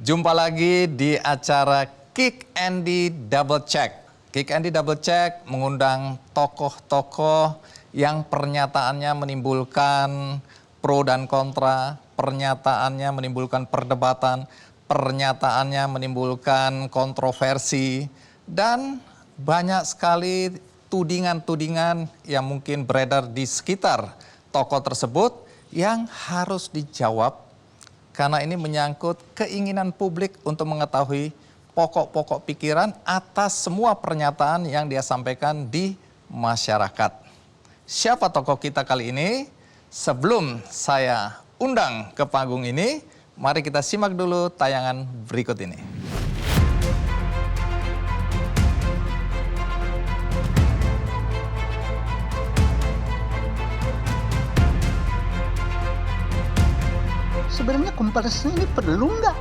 Jumpa lagi di acara Kick Andy Double Check. Kick Andy Double Check mengundang tokoh-tokoh yang pernyataannya menimbulkan pro dan kontra, pernyataannya menimbulkan perdebatan, pernyataannya menimbulkan kontroversi, dan banyak sekali tudingan-tudingan yang mungkin beredar di sekitar tokoh tersebut yang harus dijawab. Karena ini menyangkut keinginan publik untuk mengetahui pokok-pokok pikiran atas semua pernyataan yang dia sampaikan di masyarakat. Siapa tokoh kita kali ini? Sebelum saya undang ke panggung ini, mari kita simak dulu tayangan berikut ini. Sebenarnya Kompolnas ini perlu nggak?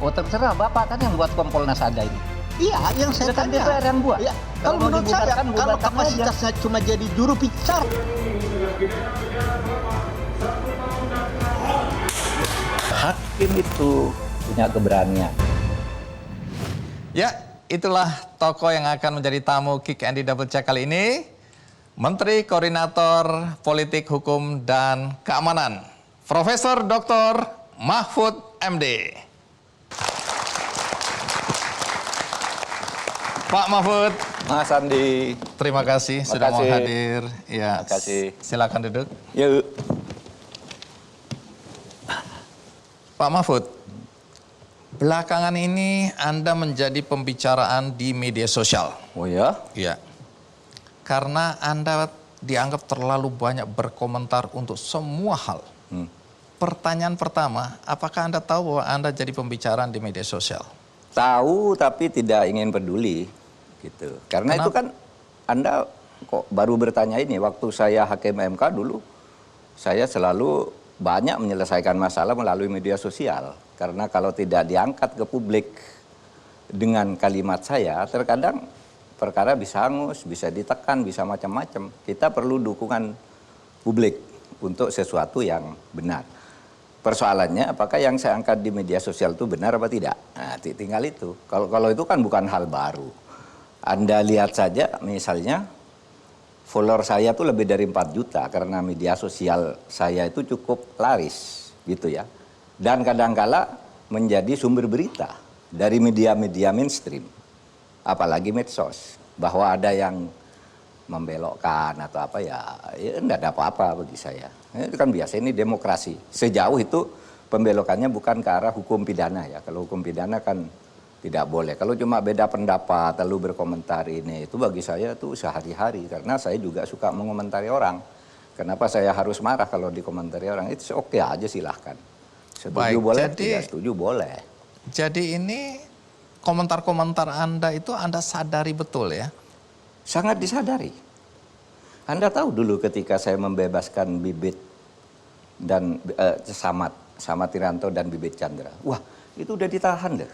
Oh terserah, Bapak kan yang buat Kompolnas ada ini. Iya, yang saya Kan tanya. DPR yang buat. Ya, Kalau kalau mau menurut saya, dibubarkan, kalau bubarkan kapasitasnya cuma jadi juru bicara. Hakim itu punya keberanian. Ya, itulah tokoh yang akan menjadi tamu Kick Andy Double Check kali ini. Menteri Koordinator Politik Hukum dan Keamanan, Profesor Dr. Mahfud MD. Pak Mahfud. Mas Andi. Terima kasih sudah mau hadir. Ya, Terima kasih. silakan duduk. Yuk. Pak Mahfud, belakangan ini Anda menjadi pembicaraan di media sosial. Oh ya? Iya. Karena Anda dianggap terlalu banyak berkomentar untuk semua hal. Pertanyaan pertama, apakah Anda tahu bahwa Anda jadi pembicaraan di media sosial? Tahu tapi tidak ingin peduli. Gitu. Karena Kenapa? itu kan Anda kok baru bertanya ini. Waktu saya Hakim MK dulu, saya selalu banyak menyelesaikan masalah melalui media sosial. Karena kalau tidak diangkat ke publik dengan kalimat saya, terkadang perkara bisa hangus, bisa ditekan, bisa macam-macam. Kita perlu dukungan publik untuk sesuatu yang benar. Persoalannya apakah yang saya angkat di media sosial itu benar apa tidak? Nah, tinggal itu. Kalau itu kan bukan hal baru. Anda lihat saja misalnya follower saya tuh lebih dari 4 juta karena media sosial saya itu cukup laris gitu ya. Dan kadangkala menjadi sumber berita dari media-media mainstream. Apalagi medsos, bahwa ada yang membelokkan atau apa ya enggak ada apa-apa bagi saya. Itu kan biasa, ini demokrasi. Sejauh itu pembelokannya bukan ke arah hukum pidana ya. Kalau hukum pidana kan tidak boleh. Kalau cuma beda pendapat lalu berkomentar ini, itu bagi saya tuh sehari-hari. Karena saya juga suka mengomentari orang. Kenapa saya harus marah kalau dikomentari orang? Itu oke aja silahkan. Setuju Baik, boleh, tidak setuju boleh. Jadi ini komentar-komentar Anda itu Anda sadari betul ya? Sangat disadari. Anda tahu dulu ketika saya membebaskan Bibit dan Samad Tiranto dan Bibit Chandra. Wah, itu udah ditahan deh.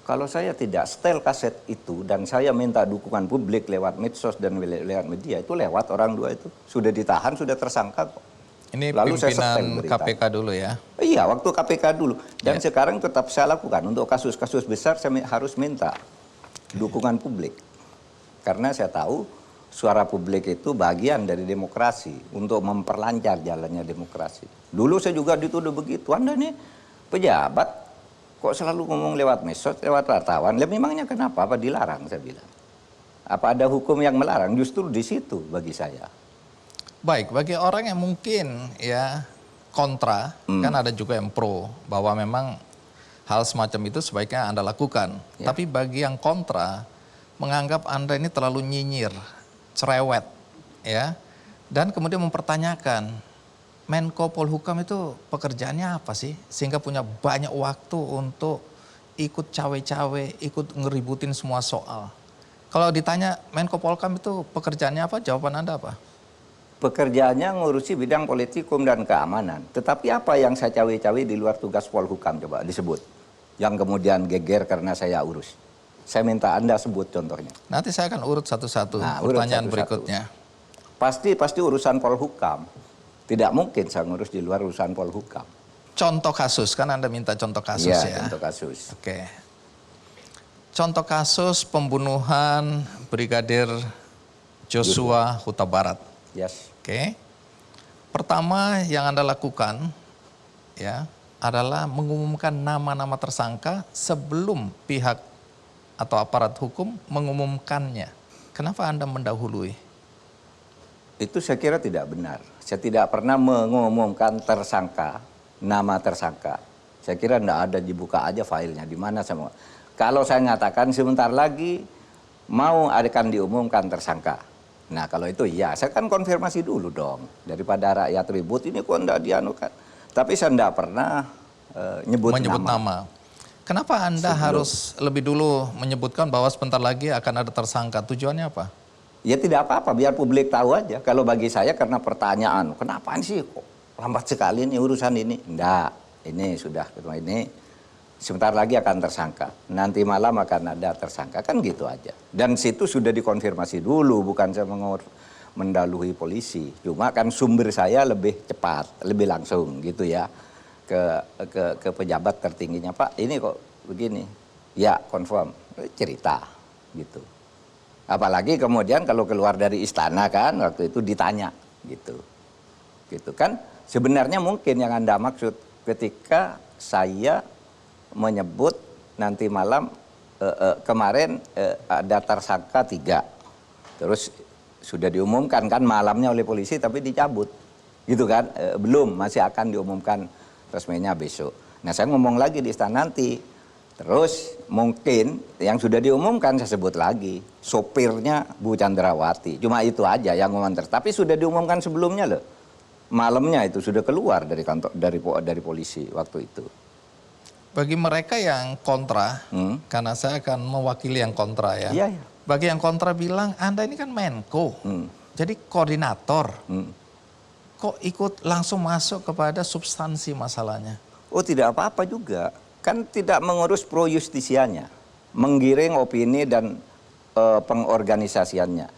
Kalau saya tidak setel kaset itu dan saya minta dukungan publik lewat medsos dan lewat media, itu lewat orang dua itu. Sudah ditahan, sudah tersangka kok. Ini Lalu saya pimpinan setel berita. KPK dulu ya? Iya, waktu KPK dulu. Dan sekarang tetap saya lakukan. Untuk kasus-kasus besar saya harus minta dukungan publik. Karena saya tahu suara publik itu bagian dari demokrasi. Untuk memperlancar jalannya demokrasi. Dulu saya juga dituduh begitu. Anda nih pejabat kok selalu ngomong lewat medsos, lewat wartawan. Memangnya kenapa? Apa dilarang, saya bilang. Apa ada hukum yang melarang? Justru di situ bagi saya. Baik, bagi orang yang mungkin ya kontra, kan ada juga yang pro, bahwa memang hal semacam itu sebaiknya Anda lakukan. Ya. Tapi bagi yang kontra, menganggap Anda ini terlalu nyinyir, cerewet, ya, dan kemudian mempertanyakan, Menko Polhukam itu pekerjaannya apa sih? Sehingga punya banyak waktu untuk ikut cawe-cawe, ikut ngeributin semua soal. Kalau ditanya Menko Polhukam itu pekerjaannya apa? Jawaban Anda apa? Pekerjaannya ngurusi bidang politik, hukum, dan keamanan. Tetapi apa yang saya cawe-cawe di luar tugas Polhukam coba disebut? Yang kemudian geger karena saya urus. Saya minta Anda sebut contohnya. Nanti saya akan urut satu-satu Urut pertanyaan satu-satu. berikutnya. Pasti urusan Polhukam. Tidak mungkin saya ngurus di luar urusan Polhukam. contoh kasus, kan Anda minta contoh kasus Iya, ya. contoh kasus. Oke. Contoh kasus pembunuhan Brigadir Joshua Huta Barat. Yes. Oke. Pertama yang Anda lakukan ya adalah mengumumkan nama-nama tersangka sebelum pihak atau aparat hukum mengumumkannya. Kenapa Anda mendahului? Itu saya kira tidak benar. Saya tidak pernah mengumumkan tersangka, nama tersangka. Saya kira tidak ada, dibuka aja filenya di mana semua. Kalau saya nyatakan sebentar lagi mau akan diumumkan tersangka. Nah kalau itu iya, saya kan konfirmasi dulu dong. Daripada rakyat ribut ini kok tidak dianukan. Tapi saya tidak pernah menyebut nama. Kenapa Anda harus lebih dulu menyebutkan bahwa sebentar lagi akan ada tersangka? Tujuannya apa? Ya tidak apa-apa, biar publik tahu aja. Kalau bagi saya karena pertanyaan, kenapa sih kok lambat sekali nih urusan ini? Enggak, ini sudah ini sebentar lagi akan tersangka. Nanti malam akan ada tersangka, kan gitu aja. Dan situ sudah dikonfirmasi dulu, bukan saya mendahului polisi. Cuma kan sumber saya lebih cepat, lebih langsung gitu ya. Ke pejabat tertingginya, Pak ini kok begini. Ya confirm, cerita gitu. Apalagi kemudian kalau keluar dari istana kan waktu itu ditanya gitu. Gitu kan sebenarnya mungkin yang Anda maksud ketika saya menyebut nanti malam kemarin ada tersangka 3. Terus sudah diumumkan kan malamnya oleh polisi tapi dicabut. Gitu kan? Belum, masih akan diumumkan resminya besok. Nah, saya ngomong lagi di istana nanti. Terus mungkin yang sudah diumumkan saya sebut lagi, sopirnya Bu Chandrawati. Cuma itu aja yang ngomong tapi sudah diumumkan sebelumnya loh. Malamnya itu sudah keluar dari kantor dari polisi waktu itu. Bagi mereka yang kontra, karena saya akan mewakili yang kontra ya. Iya, iya. Bagi yang kontra bilang, Anda ini kan Menko, jadi koordinator. Kok ikut langsung masuk kepada substansi masalahnya? Oh tidak apa-apa juga. Kan tidak mengurus pro justisianya. Menggiring opini dan pengorganisasiannya.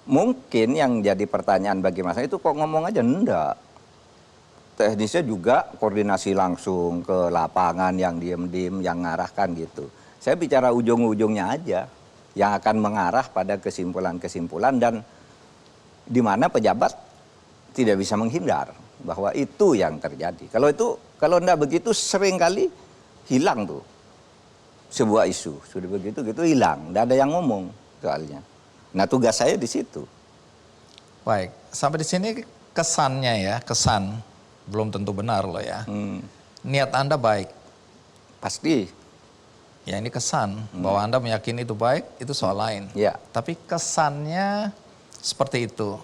Mungkin yang jadi pertanyaan bagi masyarakat itu kok ngomong aja, enggak. Teknisnya juga koordinasi langsung ke lapangan yang diem-diem, yang ngarahkan gitu. Saya bicara ujung-ujungnya aja, yang akan mengarah pada kesimpulan-kesimpulan dan di mana pejabat tidak bisa menghindar bahwa itu yang terjadi. Kalau enggak begitu seringkali hilang tuh sebuah isu. Sudah begitu hilang, enggak ada yang ngomong soalnya. Nah tugas saya di situ. Baik, sampai di sini kesannya ya, kesan. Belum tentu benar loh ya. Niat Anda baik. Pasti. Ya ini kesan bahwa Anda meyakini itu baik, itu soal lain. Ya. Tapi kesannya seperti itu.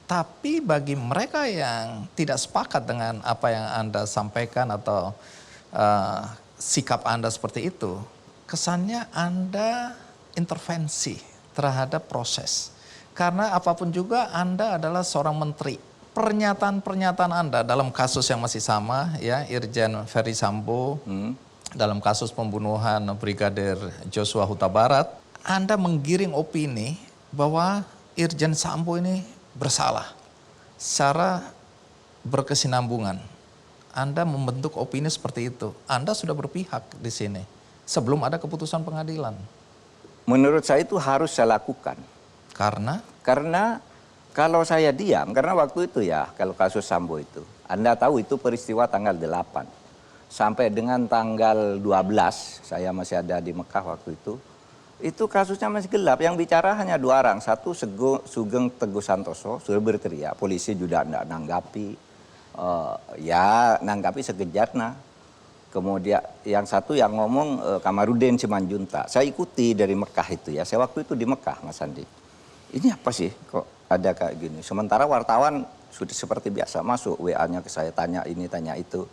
Tapi bagi mereka yang tidak sepakat dengan apa yang Anda sampaikan atau sikap Anda seperti itu, kesannya Anda intervensi terhadap proses. Karena apapun juga Anda adalah seorang menteri. Pernyataan-pernyataan Anda dalam kasus yang masih sama ya, Irjen Ferry Sambo, dalam kasus pembunuhan Brigadir Joshua Huta Barat, Anda menggiring opini bahwa Irjen Sambo ini bersalah secara berkesinambungan. Anda membentuk opini seperti itu. Anda sudah berpihak di sini sebelum ada keputusan pengadilan. Menurut saya itu harus saya lakukan. Karena kalau saya diam, karena waktu itu ya, kalau kasus Sambo itu, Anda tahu itu peristiwa tanggal 8. Sampai dengan tanggal 12, saya masih ada di Mekah waktu itu kasusnya masih gelap. Yang bicara hanya 2 orang, satu Sugeng Teguh Santoso, sudah berteriak, polisi juga tidak nanggapi, nanggapi sekejap. Nah. Kemudian yang satu yang ngomong Kamarudin Simanjuntak, saya ikuti dari Mekah itu ya, saya waktu itu di Mekah Mas Andi. Ini apa sih kok ada kayak gini. Sementara wartawan sudah seperti biasa masuk WA-nya ke saya, tanya ini, tanya itu.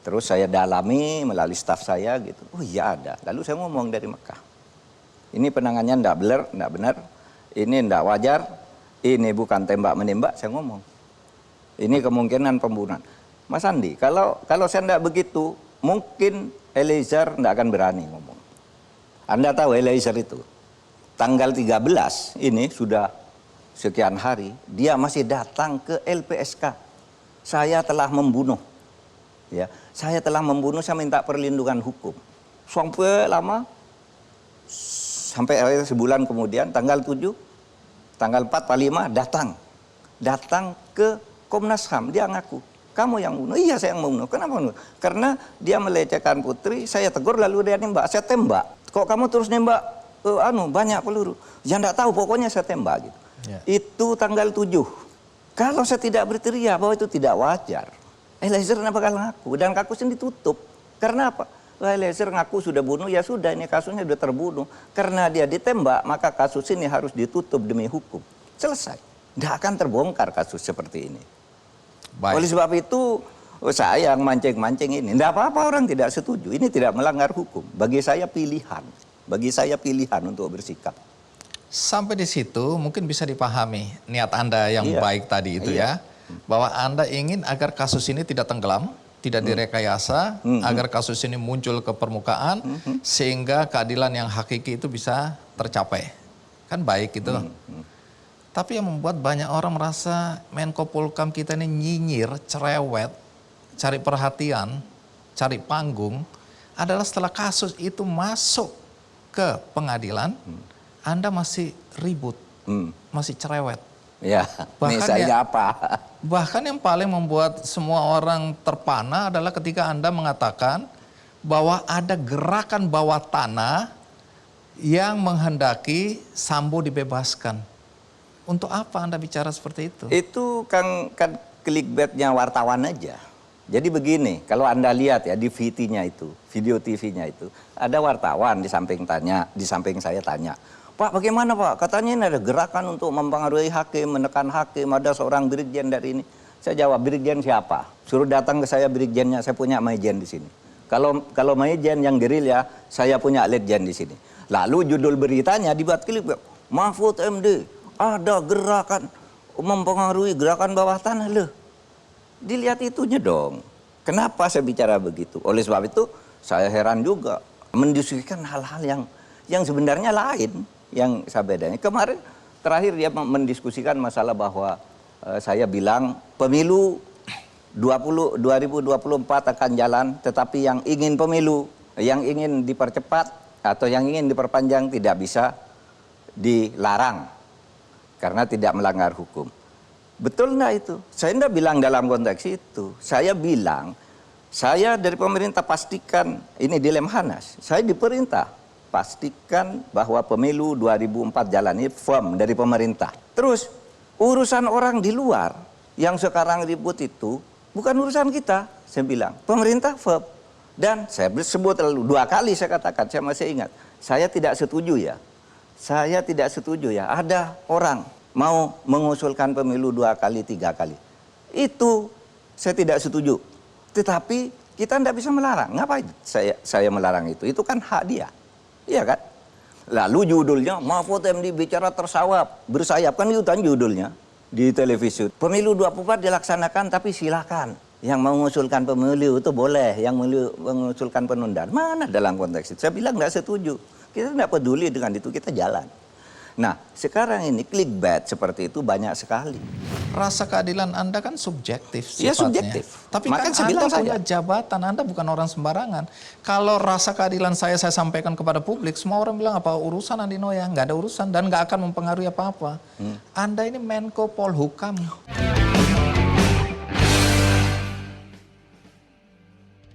Terus saya dalami melalui staf saya gitu. Oh iya ada. Lalu saya ngomong dari Mekah. Ini penanganannya enggak benar. Ini enggak wajar. Ini bukan tembak-menembak, saya ngomong. Ini kemungkinan pembunuhan. Mas Andi, kalau saya enggak begitu, mungkin Eliezer enggak akan berani ngomong. Anda tahu Eliezer itu. Tanggal 13 ini sudah sekian hari, dia masih datang ke LPSK. Saya telah membunuh. Ya, saya telah membunuh, saya minta perlindungan hukum. Sampai lama, sampai akhirnya sebulan kemudian, tanggal 7, tanggal 4, Pak Lima datang ke Komnas HAM, dia ngaku, kamu yang bunuh. Iya, saya yang membunuh. Kenapa bunuh? Karena dia melecehkan putri, saya tegur lalu dia nembak, saya tembak. Kok kamu terus nembak? Banyak peluru. Ya enggak tahu, pokoknya saya tembak gitu. Ya. Itu tanggal 7. Kalau saya tidak berteriak bahwa itu tidak wajar, Eliezer tidak bakal ngaku dan kasusnya ditutup. Karena apa? Eliezer ngaku sudah bunuh, ya sudah, ini kasusnya sudah terbunuh. Karena dia ditembak, maka kasus ini harus ditutup demi hukum. Selesai. Tidak akan terbongkar kasus seperti ini. Baik. Oleh sebab itu, saya yang mancing-mancing ini. Tidak apa-apa orang tidak setuju. Ini tidak melanggar hukum. Bagi saya pilihan. Bagi saya pilihan untuk bersikap. Sampai di situ mungkin bisa dipahami niat Anda yang Iya. baik tadi itu Iya. ya. Bahwa Anda ingin agar kasus ini tidak tenggelam, tidak direkayasa, agar kasus ini muncul ke permukaan, sehingga keadilan yang hakiki itu bisa tercapai. Kan baik itu. Tapi yang membuat banyak orang merasa Menko Polhukam kita ini nyinyir, cerewet, cari perhatian, cari panggung, adalah setelah kasus itu masuk ke pengadilan, Anda masih ribut, masih cerewet. Ya, Bahkan misalnya apa? Bahkan yang paling membuat semua orang terpana adalah ketika Anda mengatakan bahwa ada gerakan bawah tanah yang menghendaki Sambo dibebaskan. Untuk apa Anda bicara seperti itu? Itu kan clickbaitnya wartawan aja. Jadi begini, kalau Anda lihat ya di VT-nya itu, video TV-nya itu, ada wartawan di samping saya tanya, Pak bagaimana Pak? Katanya ini ada gerakan untuk mempengaruhi hakim, menekan hakim, ada seorang brigjen dari ini. Saya jawab, brigjen siapa? Suruh datang ke saya brigjennya, saya punya majen di sini. Kalau majen yang gerilya, saya punya letjen di sini. Lalu judul beritanya dibuat klip, Mahfud MD, ada gerakan mempengaruhi gerakan bawah tanah loh. Dilihat itunya dong. Kenapa saya bicara begitu? Oleh sebab itu saya heran juga mendiskusikan hal-hal yang sebenarnya lain yang saya bedanya. Kemarin terakhir dia mendiskusikan masalah bahwa saya bilang pemilu 2024 akan jalan, tetapi yang ingin pemilu, yang ingin dipercepat atau yang ingin diperpanjang tidak bisa dilarang karena tidak melanggar hukum. Betul enggak itu? Saya enggak bilang dalam konteks itu. Saya bilang, saya dari pemerintah pastikan, ini di Lemhanas, saya diperintah pastikan bahwa pemilu 2004 jalan ini firm dari pemerintah. Terus, urusan orang di luar yang sekarang ribut itu, bukan urusan kita, saya bilang. Pemerintah firm. Dan saya sebut lalu 2 kali saya katakan, saya masih ingat. Saya tidak setuju ya. Saya tidak setuju ya. Ada orang mau mengusulkan pemilu 2 kali, 3 kali. Itu saya tidak setuju. Tetapi kita tidak bisa melarang. Ngapain saya melarang itu? Itu kan hak dia. Iya kan? Lalu judulnya, Mahfud MD bicara bersayap. Kan itu kan judulnya di televisi. Pemilu 24 dilaksanakan tapi silakan. Yang mengusulkan pemilu itu boleh. Yang mengusulkan penundaan. Mana dalam konteks itu? Saya bilang tidak setuju. Kita tidak peduli dengan itu, kita jalan. Nah, sekarang ini clickbait seperti itu banyak sekali. Rasa keadilan Anda kan subjektif sifatnya. Ya, subjektif. Tapi Maka kan saya Anda bilang punya saja. jabatan, Anda bukan orang sembarangan. Kalau rasa keadilan saya sampaikan kepada publik, semua orang bilang apa urusan Andi Noya, nggak ada urusan dan nggak akan mempengaruhi apa-apa. Anda ini Menko Polhukam.